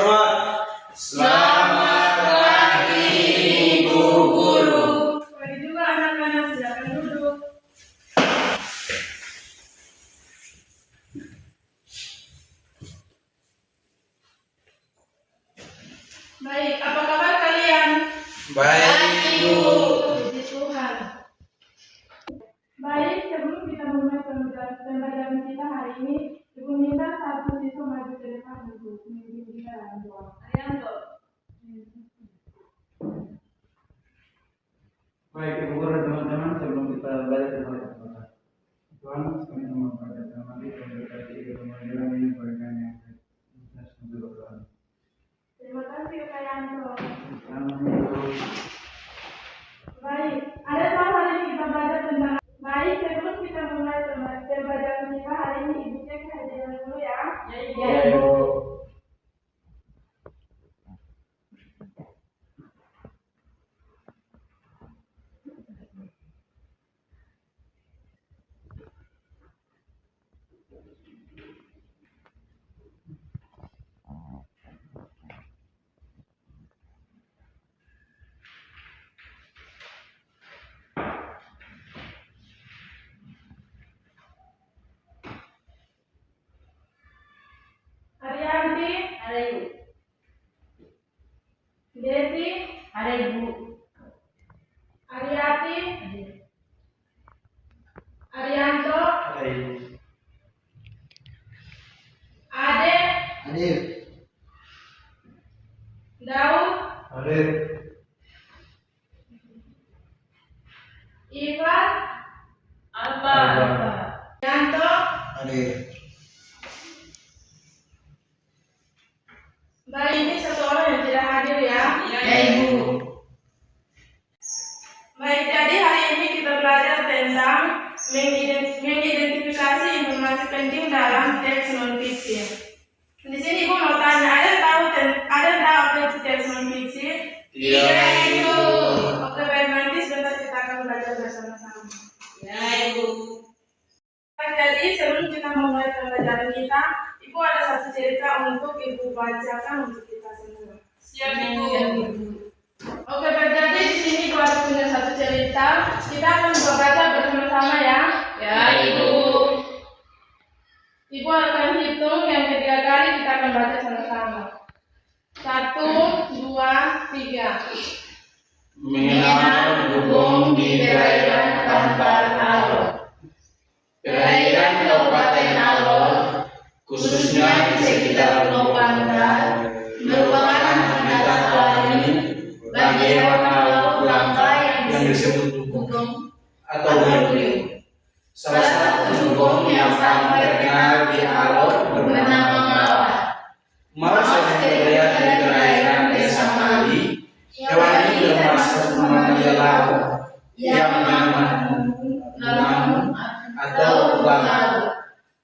hormat. Selamat pagi Ibu Guru. Pagi juga anak-anak, silakan duduk. Baik, apa kabar kalian? Baik, Ibu. Puji Tuhan. Baik, sebelum kita mulai pembelajaran kita hari ini, Ibu minta satu siswa maju ke depan untuk memimpin kita dalam doa. Arianto. Baik, Ibu Guru dan teman-teman, sebelum kita belajar tentang kata-kata Tuhan, kami mohon pada kami memberkati pembelajaran ini berikan yang baik. Kita semua berdoa. Terima kasih, Kak Yanto. Amin. Baik, ada hal yang kita belajar tentang. Baik, sebelum kita mulai pembelajaran kita hari ini, Ibu cek hadiah dulu ya. Ya, Ibu. Arianti, Ada Ibu. Desi, Ada Ibu. Ariati, Arianto, Ade, Hadir. Daud, Hadir. Ivan, Apa? Yanto. Hadir. Baik, ini satu orang yang tidak hadir ya. Ya Ibu. Baik, jadi hari ini kita belajar tentang mengidentifikasi informasi penting dalam teks non-fiksi. Di sini Ibu mau tanya, ada yang tahu apa itu teks non-fiksi? Iya, Ibu. Oke, baik, nanti sebentar kita akan belajar bersama-sama. Ya Ibu. Jadi sebelum kita memulai pembelajaran kita, Ibu ada satu cerita untuk Ibu bacakan untuk kita semua. Siap Ibu. Oke, baik, jadi di sini Ibu ada punya satu cerita. Kita akan membaca bersama-sama ya. Ya Ibu. Ibu akan hitung yang ketiga kali kita akan baca sama-sama. 1, 2, 3. Mengenal hubung di perairan Kampar Alor. Perairan Kabupaten Alor, khususnya di sekitar Pulau Pantai, merupakan habitat alami bagi hewan laut langka yang disebut dugong atau hiu. Salah satu dugong yang paling terkenal di Alor bernama Mawar. Mawar sering terlihat di perairan Desa Mali. Hewan ini termasuk mamalia laut yang mengandung atau ubah laut.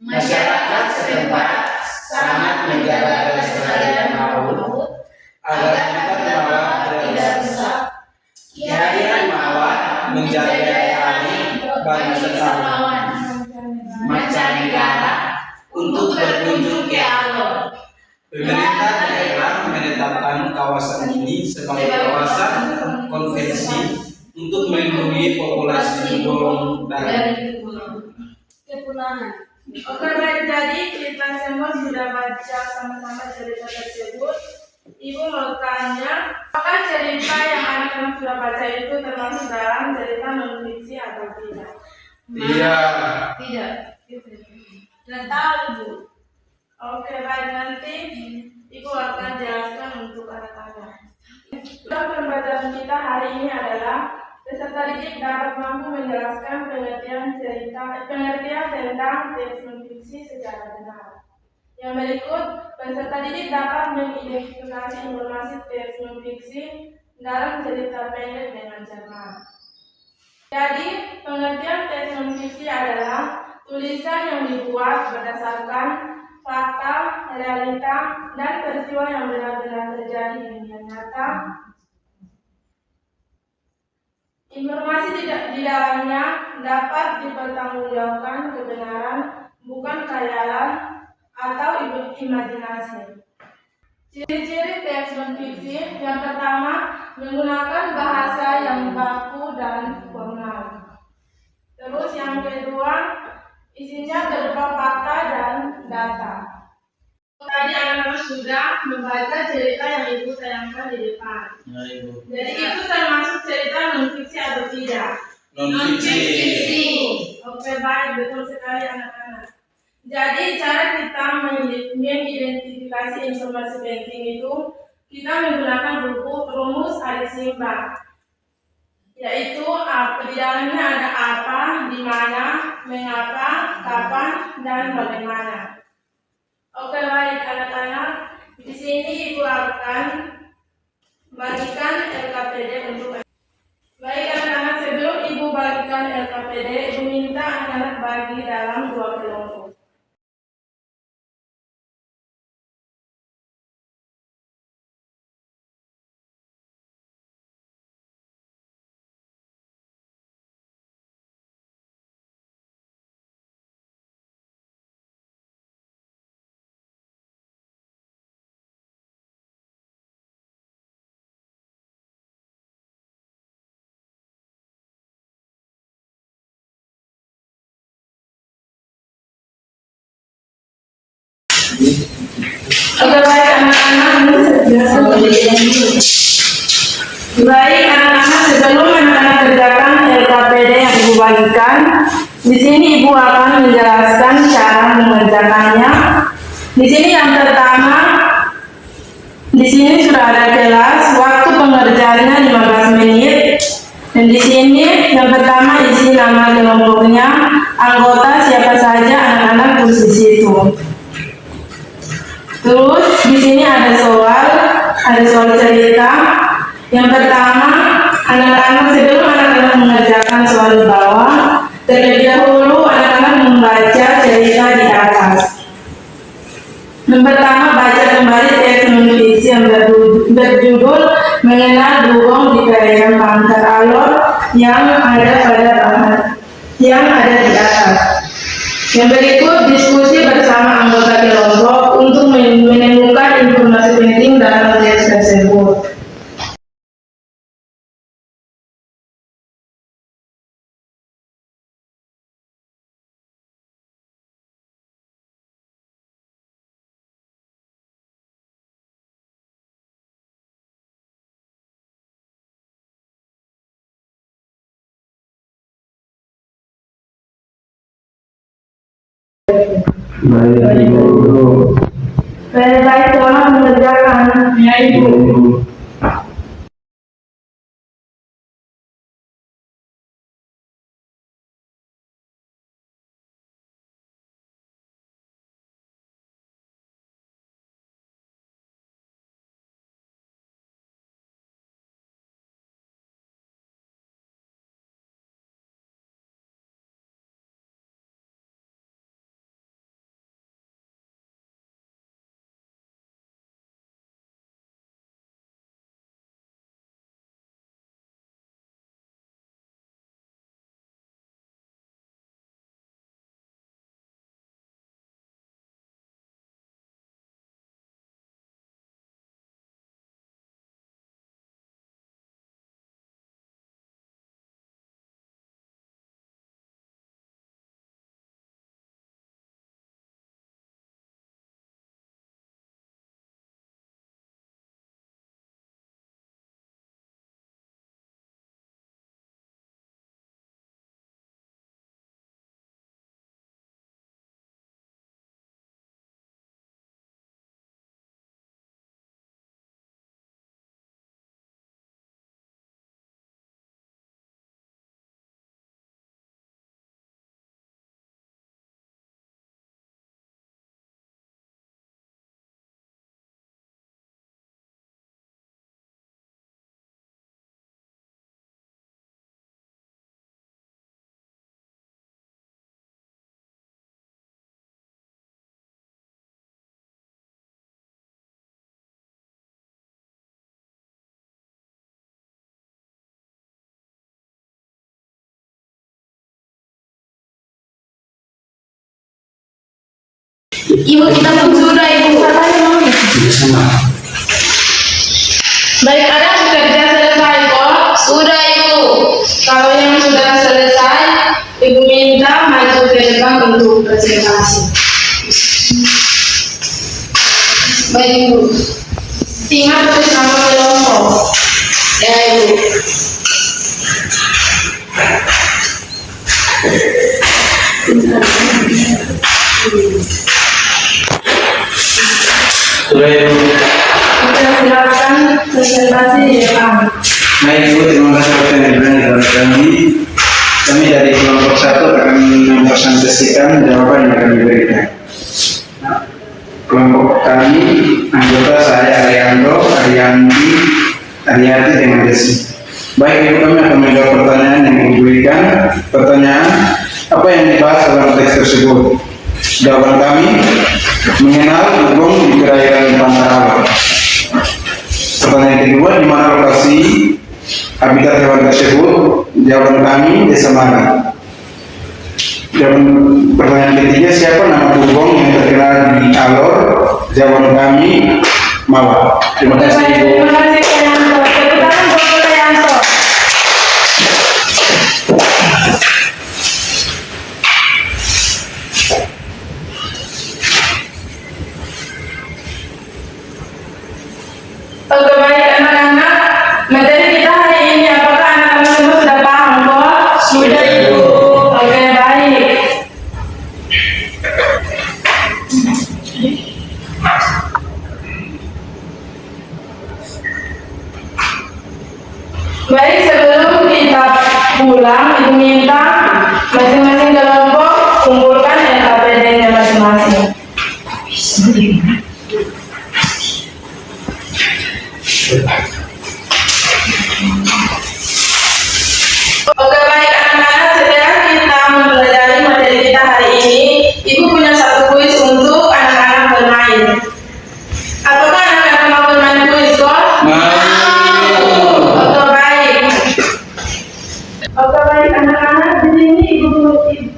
Masyarakat setempat sangat menjaga kelestarian laut agar habitat mawar tidak rusak. Kehadiran mawar menjadi daya tarik bagi wisatawan mancanegara untuk berkunjung ke Alor. Pemerintah daerah menetapkan kawasan ini sebagai kawasan konvensi untuk melindungi populasi dugong dari Kepulangan. Oke, baik, jadi kita semua sudah baca sama-sama cerita tersebut. Ibu mau tanya, apakah cerita yang anak-anak sudah baca itu termasuk dalam cerita non-fiksi atau tidak? Tidak. Tidak tahu Ibu. Oke, baik, nanti Ibu akan jelaskan untuk anak-anak. Pembelajaran kita hari ini adalah peserta didik dapat mampu menjelaskan pengertian tentang teks non-fiksi secara benar. Yang berikut, peserta didik dapat mengidentifikasi informasi teks non-fiksi dalam cerita pendek dengan cermat. Jadi, pengertian teks non-fiksi adalah tulisan yang dibuat berdasarkan fakta, realita, dan peristiwa yang benar-benar terjadi di dunia nyata. Informasi di dalamnya dapat dipertanggungjawabkan kebenaran, bukan khayalan atau imajinasi. Ciri-ciri teks non-fiksi yang pertama menggunakan bahasa yang baku dan formal. Terus yang kedua isinya berupa fakta dan data. Tadi anak-anak sudah membaca cerita yang ibu tayangkan di depan. Ya, Ibu. Jadi itu termasuk cerita non-fiksi atau tidak? Non-fiksi. Oke, baik, betul sekali anak-anak. Jadi cara kita mengidentifikasi informasi penting itu kita menggunakan rumus Arisimba, yaitu di dalamnya ada apa, di mana, mengapa, kapan, dan bagaimana. Oke, baik anak-anak. Di sini ibu akan bagikan LKPD untuk baik anak-anak. Sebelum ibu bagikan LKPD, ibu minta anak-anak bagi dalam 2 kelompok. Oke, baik anak-anak. Baik anak-anak, sebelum anak-anak kerjakan LKPD yang ibu bagikan, di sini ibu akan menjelaskan cara mengerjakannya. Di sini yang pertama, di sini sudah ada kelas, waktu pengerjaannya 15 menit. Dan di sini yang pertama isi nama kelompoknya, anggota siapa saja anak-anak tulis di situ. Terus di sini ada soal cerita. Yang pertama, anak-anak sebelum anak-anak mengerjakan soal di bawah, terlebih dahulu anak-anak membaca cerita di atas. Yang pertama, baca kembali teks non-fiksi yang berjudul Mengenal Dugong di Perairan Pantai Alor yang ada pada yang ada di atas. Yang berikut diskusi bersama anggota kelompok untuk menemukan informasi penting dalam teks tersebut. Baik, Ibu. Baik, tolong mengerjakan. Ya, Ibu. Ibu, kita pun sudah, Ibu. Katanya mau. Sama. Baik, ada yang bekerja selesai kok? Sudah Ibu. Kalau yang sudah selesai, Ibu minta maju ke depan untuk presentasi. Baik Ibu. Ingat tulis nama kelompok. Ya Ibu. Sudah Ibu. Kita silakan presentasi di depan. Baik Ibu, terima kasih atas yang diberikan kepada kami dari kelompok 1 akan mempresentasikan jawaban yang akan diberikan. Kelompok kami, anggota saya Ariando, Arianti, Ariati, dengan Desi. Baik Ibu, kami akan menjawab pertanyaan yang diberikan. Pertanyaan, apa yang dibahas dalam teks tersebut? Jawaban kami, mengenal hubung di perairan Pantai. Pertanyaan kedua, di mana lokasi habitat hewan tersebut? Jawaban kami, Desa Mara. Pertanyaan ketiga, siapa nama hubung yang terkenal di Alor? Jawaban kami, Mawar. Terima kasih Ibu. Terima kasih Pak Yanto. Tepuk tangan buat Pak Yanto. Oke, baik anak-anak, materi kita hari ini apakah anak-anak semua sudah paham kok? Sudah Ibu. Oke, baik. Baik, sebelum kita pulang, Ibu minta masing-masing kelompok kumpulkan LKPD-nya masing-masing. Oke, baik anak-anak, setelah kita mempelajari materi kita hari ini, Ibu punya satu kuis untuk anak-anak bermain. Apakah anak-anak mau bermain kuis kok? Oke, baik. Oke, baik anak-anak, di sini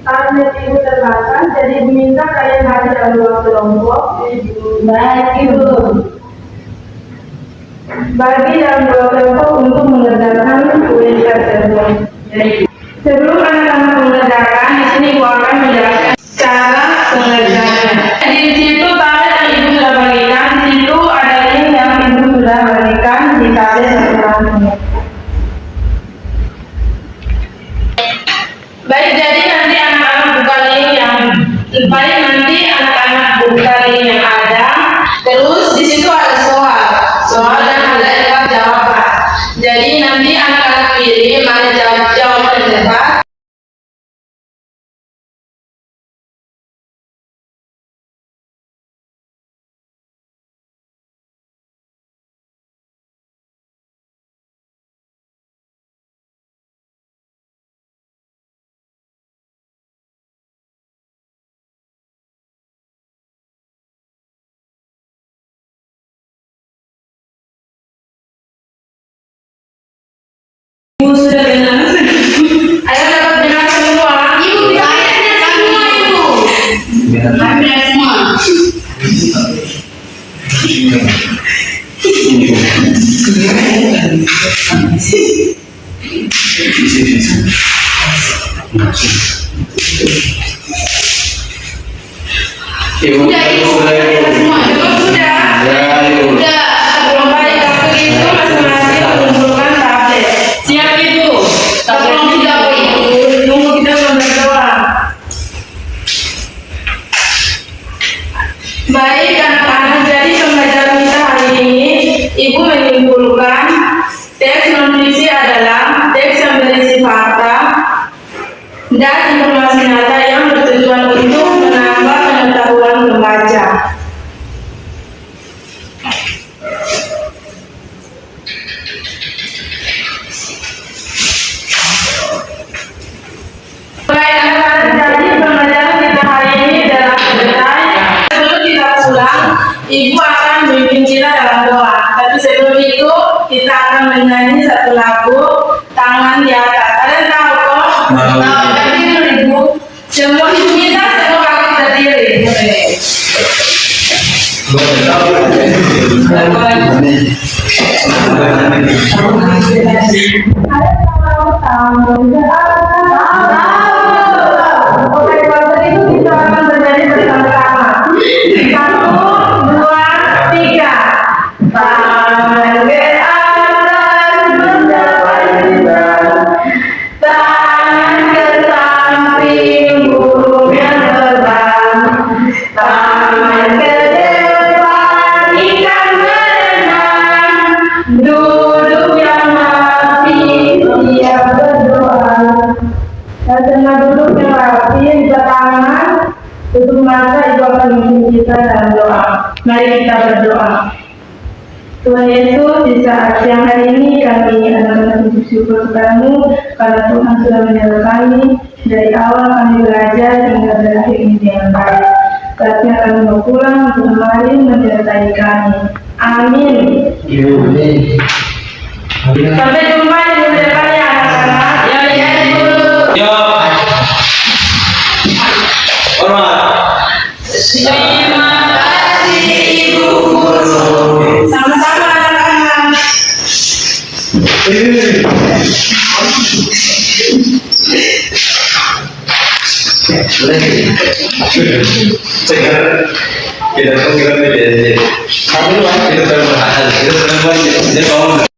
tablet Ibu terbatas, jadi Ibu minta kalian hadir dalam 2 kelompok. Baik, Ibu. Bagi dalam 2 kelompok untuk mengerjakan kuis tersebut. Sebelum anak-anak mengerjakan, di sini Ibu akan menjelaskan cara pengerjaannya. Di situ tablet yang Ibu sudah bagikan, di situ ada link yang Ibu sudah bagikan di tablet masing-masing. Baik, jadi nanti anak-anak buka link yang ada. Terus di situ ada soal dan ada lengkap jawaban. Jadi nanti anak-anak pilih mana jawaban yang tepat. Ibu sudah benar. Ayo dapat benar semua. Ibu bisa benar semua Ibu. Benar semua. Ibu, Sudah Ibu. Benar semua. Sudah. Ya, Ibu. Sudah. Sebelum balik waktu itu masing-masing mengumpulkan tablet. Siap Ibu. Tolong tidak Ibu. Tunggu kita berdoa. Baik anak-anak, jadi pembelajaran kita hari ini, Ibu menyimpulkan teks non-fiksi adalah teks yang berisi fakta dan informasi nyata yang bertujuan untuk menambah pengetahuan pembaca. Baik anak-anak, jadi pembelajaran kita hari ini adalah selesai. Sebelum kita pulang, Ibu akan memimpin kita dalam doa. Tapi sebelum itu, kita akan menyanyi satu lagu Tangan di Atas. Kalian tahu kok? Tahu. Tapi Ibu, semua Ibu kita semua kaki berdiri. Boleh. Oke, kalau itu kita akan terjadi bersama-sama. 1, 2, 3. Tangan ke atas mencapai bulan. Tangan ke samping burung yang terbang. Tangan ke depan ikan berenang. Duduk yang rapi siap berdoa. Karena duduk yang rapi di tangan, tutup mata, Ibu akan memimpin kita dalam doa. Mari kita berdoa. Tuhan Yesus, di saat siang hari ini kami akan bersyukur kepadamu karena Tuhan sudah menyertai kami dari awal kami belajar hingga berakhir ini dengan baik. Saatnya kami mau pulang untuk kembali menyertai kami. Amin. Sampai jumpa di minggu depan ya anak-anak. Ya Ibu. Yo. Hormat. Terima kasih Ibu Guru. Sama-sama anak-anak. Kita kira beda. Tapi kita terlalu mahal. Kita terlalu banyak. Jadi